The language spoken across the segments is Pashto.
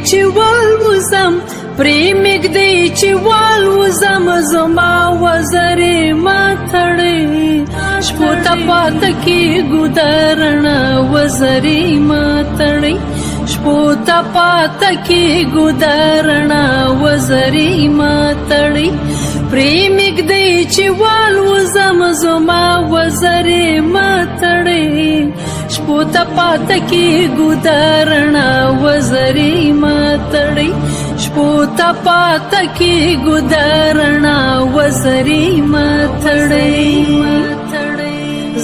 چې والوزم پرې مږدې چې والوزم زما وزرې ما تړې شپو ته پاته کېږو د رڼا وزرې ما تړې شپو ته پاته کېږو د رڼا وزرې ما تړې پرې مږدې چې والوزم زما وزرې ما تړې شپو ته پاته کېږو د رڼا وزرې ما تړې شپو ته پاته کېږو د رڼا وزرې ما تړې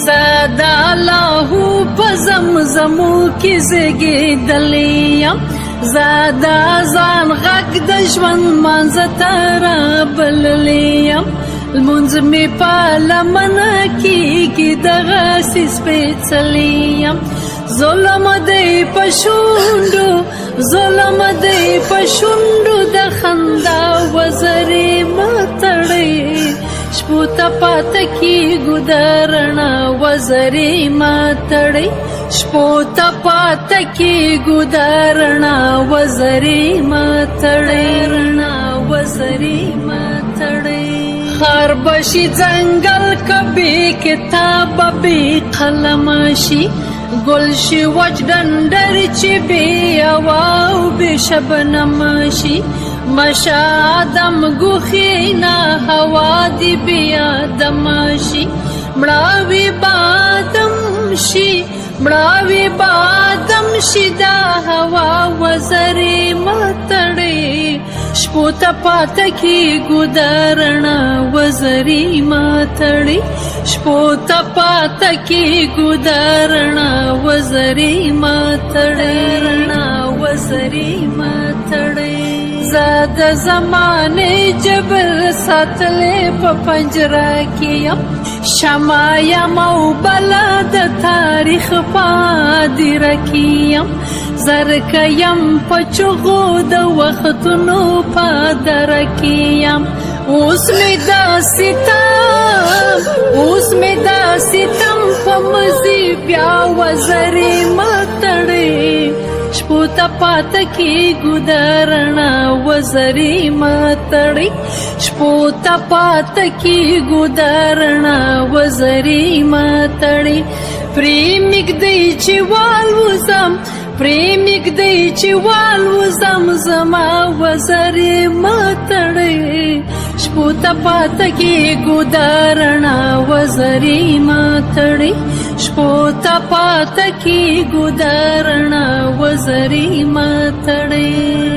زه د الله په زمزمو کې زیږېدلې یم زه د ځان غږ د ژوند منځ ته رابللې یم لمونځ مې په لمنه کېږي دغسې سپېڅلی یم ظلم دی په شونډو ظلم دی په شونډو د خندا وزرې ما تړې شپو ته پاته کېږو د رڼا وزرې ما تړې شپو ته پاته کېږو د رڼا وزرې ما تړې رڼا وزرې ما تړې خار بشي ځنګل کبي کتاب بې قلم شي گل شي وچ ډنډر چې بې هوا او بې شبنم شي مشه آدم ګوښې هوا دې بې آدم شي مړاوي بادم شي مړاوي بادم شي دا هوا وزرې ما تړې شپو ته پاته کېږو د رڼا وزرې ما تړې شپو ته پاته کېږو د رڼا وزرې ما تړې رڼا وزرې ما تړې زه د زمانې جبر ساتلې په پنجره کې یم شمع یم او بله د تاریخ په هدیره کې یم زرکه یم په چغو د وختونو په دره کې یم اوس مې دا ستم په مزي بیا وزرې ما تړې شپو ته پاته کېږو د رڼا وزرې ما تړې شپو ته پاته کېږو د رڼا وزرې ما تړې پرې مږدې چې والوزم پرې مږدې چې والوزم زما وزرې ما تړې شپو ته پاته کېږو د رڼا وزرې ما تړې شپو ته پاته کېږو د رڼا وزرې ما تړې